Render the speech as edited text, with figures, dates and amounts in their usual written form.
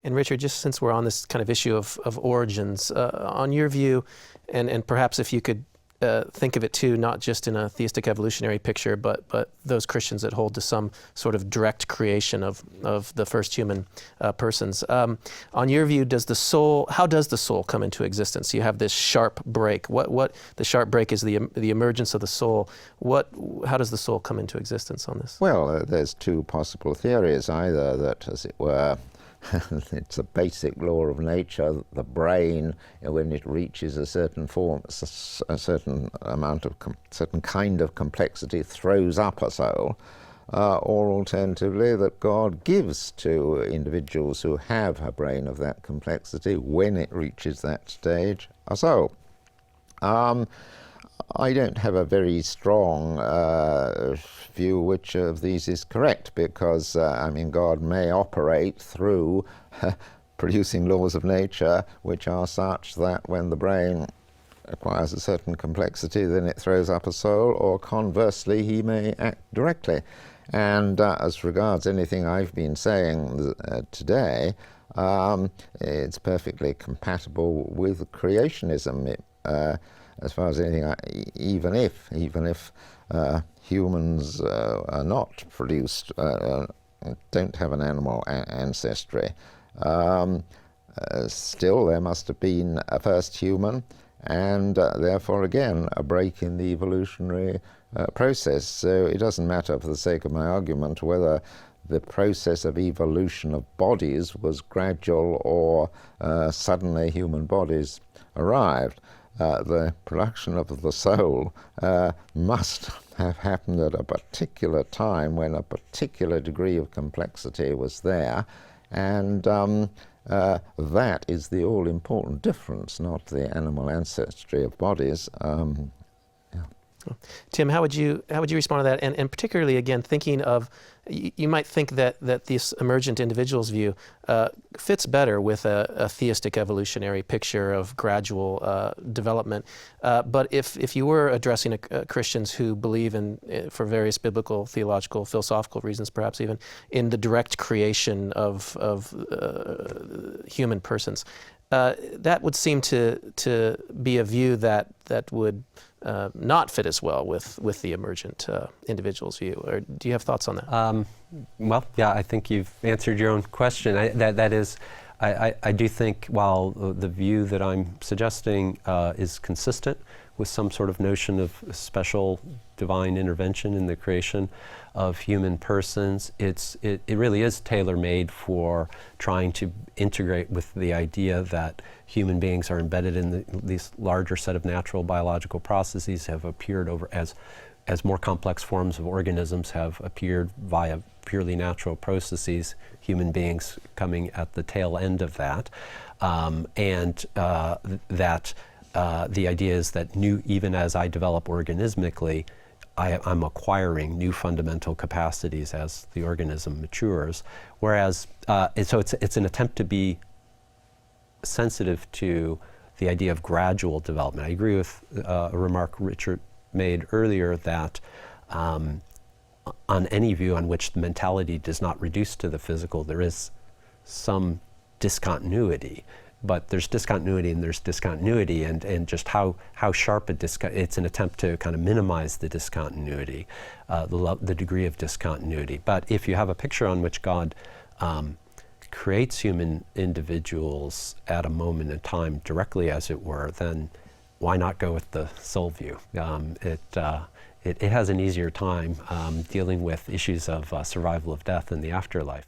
And Richard, just since we're on this kind of issue of origins, on your view, and perhaps if you could think of it too, not just in a theistic evolutionary picture, but those Christians that hold to some sort of direct creation of the first human persons. On your view, how does the soul come into existence? You have this sharp break. What the sharp break is the emergence of the soul. How does the soul come into existence on this? Well, there's two possible theories. Either that, as it were, it's a basic law of nature. The brain, when it reaches a certain form, a certain amount of certain kind of complexity, throws up a soul. Or alternatively, that God gives to individuals who have a brain of that complexity, when it reaches that stage, a soul. I don't have a very strong view which of these is correct, because God may operate through producing laws of nature which are such that when the brain acquires a certain complexity, then it throws up a soul, or conversely, he may act directly. And as regards anything I've been saying today, it's perfectly compatible with creationism. As far as anything, even if humans are not produced, don't have an animal ancestry, still there must have been a first human, and therefore again a break in the evolutionary process. So it doesn't matter, for the sake of my argument, whether the process of evolution of bodies was gradual or suddenly human bodies arrived. The production of the soul must have happened at a particular time when a particular degree of complexity was there, and that is the all-important difference, not the animal ancestry of bodies. Tim, how would you respond to that? And particularly, again, thinking of, you might think that this emergent individual's view fits better with a theistic evolutionary picture of gradual development. But if you were addressing Christians who believe in, for various biblical, theological, philosophical reasons, perhaps even, in the direct creation of human persons, that would seem to be a view that would not fit as well with the emergent individual's view. Or do you have thoughts on that? Well, yeah, I think you've answered your own question. I do think, while the view that I'm suggesting is consistent with some sort of notion of special divine intervention in the creation of human persons, it really is tailor-made for trying to integrate with the idea that human beings are embedded in these larger set of natural biological processes, have appeared over as more complex forms of organisms have appeared via purely natural processes, human beings coming at the tail end of that, and that the idea is that even as I develop organismically, I'm acquiring new fundamental capacities as the organism matures. Whereas, so it's an attempt to be sensitive to the idea of gradual development. I agree with a remark Richard made earlier that on any view on which the mentality does not reduce to the physical, there is some discontinuity. But there's discontinuity and there's discontinuity, and just how sharp it's an attempt to kind of minimize the discontinuity, the degree of discontinuity. But if you have a picture on which God creates human individuals at a moment in time directly, as it were, then why not go with the soul view? It has an easier time dealing with issues of survival of death in the afterlife.